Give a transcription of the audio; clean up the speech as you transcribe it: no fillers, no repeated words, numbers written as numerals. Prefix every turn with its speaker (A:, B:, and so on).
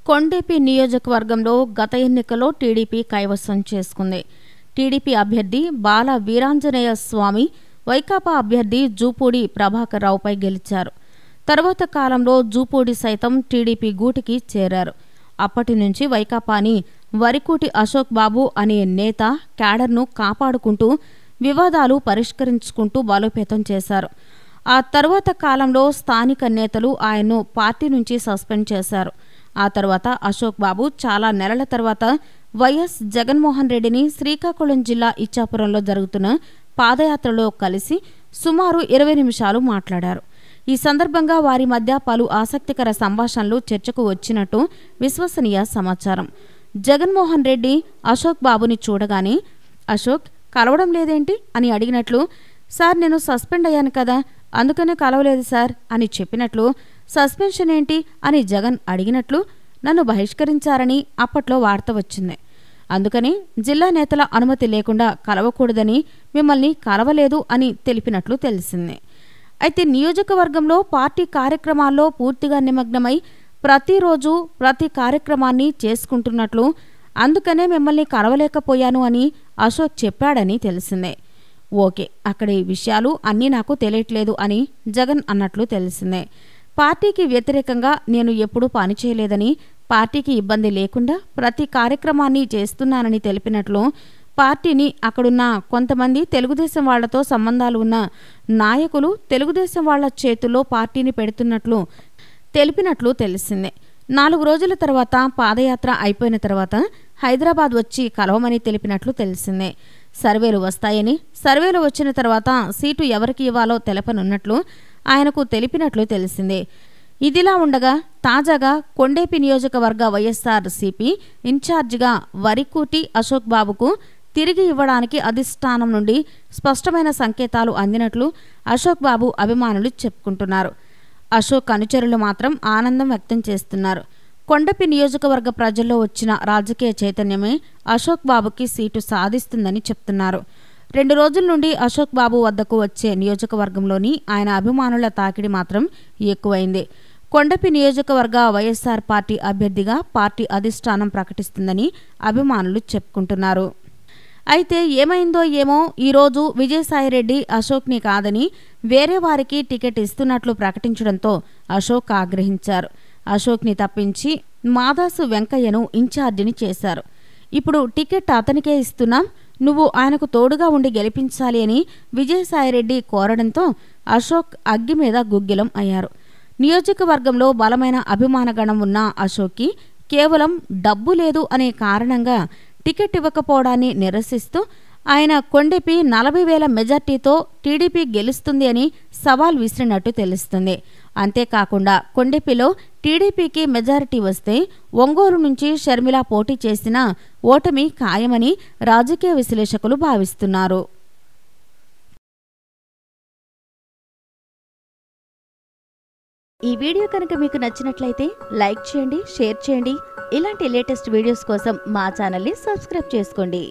A: కొండేపి నియోజకవర్గంలో గత ఎన్నికల్లో టీడీపీ కైవసం చేసుకుంది. టీడీపీ అభ్యర్థి బాల వీరాంజనేయ స్వామి వైకాపా అభ్యర్థి జూపూడి ప్రభాకర్ రావుపై గెలిచారు. తర్వాత కాలంలో జూపూడి సైతం టీడీపీ గూటికి చేరారు. అప్పటి నుంచి వైకాపాని వరికూటి అశోక్ బాబు అనే నేత క్యాడర్ను కాపాడుకుంటూ వివాదాలు పరిష్కరించుకుంటూ బలోపేతం చేశారు. ఆ తర్వాత కాలంలో స్థానిక నేతలు ఆయన్ను పార్టీ నుంచి సస్పెండ్ చేశారు. ఆ తర్వాత అశోక్ బాబు చాలా నెలల తర్వాత వైఎస్ జగన్మోహన్ రెడ్డిని శ్రీకాకుళం జిల్లా ఇచ్చాపురంలో జరుగుతున్న పాదయాత్రలో కలిసి సుమారు 20 నిమిషాలు మాట్లాడారు. ఈ సందర్భంగా వారి మధ్య పలు ఆసక్తికర సంభాషణలు చర్చకు వచ్చినట్టు విశ్వసనీయ సమాచారం. జగన్మోహన్ రెడ్డి అశోక్ బాబుని చూడగానే అశోక్ కలవడం లేదేంటి అని అడిగినట్లు, సార్ నేను సస్పెండ్ అయ్యాను కదా అందుకనే కలవలేదు సార్ అని చెప్పినట్లు, సస్పెన్షన్ ఏంటి అని జగన్ అడిగినట్లు, నన్ను బహిష్కరించారని అప్పట్లో వార్త వచ్చింది. అందుకని జిల్లా నేతల అనుమతి లేకుండా కలవకూడదని మిమ్మల్ని కలవలేదు అని తెలిపినట్లు తెలిసింది. అయితే నియోజకవర్గంలో పార్టీ కార్యక్రమాల్లో పూర్తిగా నిమగ్నమై ప్రతిరోజు ప్రతి కార్యక్రమాన్ని చేసుకుంటున్నట్లు, అందుకనే మిమ్మల్ని కలవలేకపోయాను అని అశోక్ చెప్పాడని తెలిసిందే. ఓకే, అక్కడి విషయాలు అన్నీ నాకు తెలియట్లేదు అని జగన్ అన్నట్లు తెలిసిందే. పార్టీకి వ్యతిరేకంగా నేను ఎప్పుడూ పనిచేయలేదని, పార్టీకి ఇబ్బంది లేకుండా ప్రతి కార్యక్రమాన్ని చేస్తున్నానని తెలిపినట్లు, పార్టీని అక్కడున్న కొంతమంది తెలుగుదేశం వాళ్లతో సంబంధాలు ఉన్న నాయకులు తెలుగుదేశం వాళ్ల చేతుల్లో పార్టీని పెడుతున్నట్లు తెలిపినట్లు తెలిసిందే. 4 రోజుల తర్వాత పాదయాత్ర అయిపోయిన తర్వాత హైదరాబాద్ వచ్చి కలవమని తెలిపినట్లు తెలిసిందే. సర్వేలు వస్తాయని, సర్వేలు వచ్చిన తర్వాత సీటు ఎవరికి ఇవ్వాలో తెలపనున్నట్లు ఆయనకు తెలిపినట్లు తెలిసిందే. ఇదిలా ఉండగా తాజాగా కొండేపి నియోజకవర్గ వైఎస్ఆర్సీపీ ఇన్ఛార్జిగా వరికూటి అశోక్ బాబుకు తిరిగి ఇవ్వడానికి అధిష్టానం నుండి స్పష్టమైన సంకేతాలు అందినట్లు అశోక్ బాబు అభిమానులు చెప్పుకుంటున్నారు. అశోక్ అనుచరులు మాత్రం ఆనందం వ్యక్తం చేస్తున్నారు. కొండపి నియోజకవర్గ ప్రజల్లో వచ్చిన రాజకీయ చైతన్యమే అశోక్ బాబుకి సీటు సాధిస్తుందని చెప్తున్నారు. 2 రోజుల నుండి అశోక్ బాబు వద్దకు వచ్చే నియోజకవర్గంలోని ఆయన అభిమానుల తాకిడి మాత్రం ఎక్కువైంది. కొండపి నియోజకవర్గ వైఎస్ఆర్ పార్టీ అభ్యర్థిగా పార్టీ అధిష్టానం ప్రకటిస్తుందని అభిమానులు చెప్పుకుంటున్నారు. అయితే ఏమైందో ఏమో ఈరోజు విజయసాయిరెడ్డి అశోక్ని కాదని వేరే వారికి టికెట్ ఇస్తున్నట్లు ప్రకటించడంతో అశోక్ ఆగ్రహించారు. అశోక్ని తప్పించి మాదాసు వెంకయ్యను ఇన్ఛార్జిని చేశారు. ఇప్పుడు టికెట్ అతనికే ఇస్తున్నాం, నువ్వు ఆయనకు తోడుగా ఉండి గెలిపించాలి అని విజయసాయిరెడ్డి కోరడంతో అశోక్ అగ్గి మీద గుగ్గిలం అయ్యారు. నియోజకవర్గంలో బలమైన అభిమానగణం ఉన్న అశోక్కి కేవలం డబ్బు లేదు అనే కారణంగా టికెట్ ఇవ్వకపోవడాన్ని నిరసిస్తూ ఆయన కొండేపి 40,000 మెజార్టీతో టీడీపీ గెలుస్తుంది అని సవాల్ విసిరినట్టు తెలుస్తుంది. అంతేకాకుండా కొండేపిలో టీడీపీకి మెజారిటీ వస్తే ఒంగోలు నుంచి షర్మిల పోటీ చేసినా ఓటమి ఖాయమని రాజకీయ విశ్లేషకులు భావిస్తున్నారు.
B: ఈ వీడియో కనుక మీకు నచ్చినట్లయితే లైక్ చేయండి, షేర్ చేయండి. ఇలాంటి లేటెస్ట్ వీడియోస్ కోసం మా ఛానల్ని సబ్స్క్రైబ్ చేసుకోండి.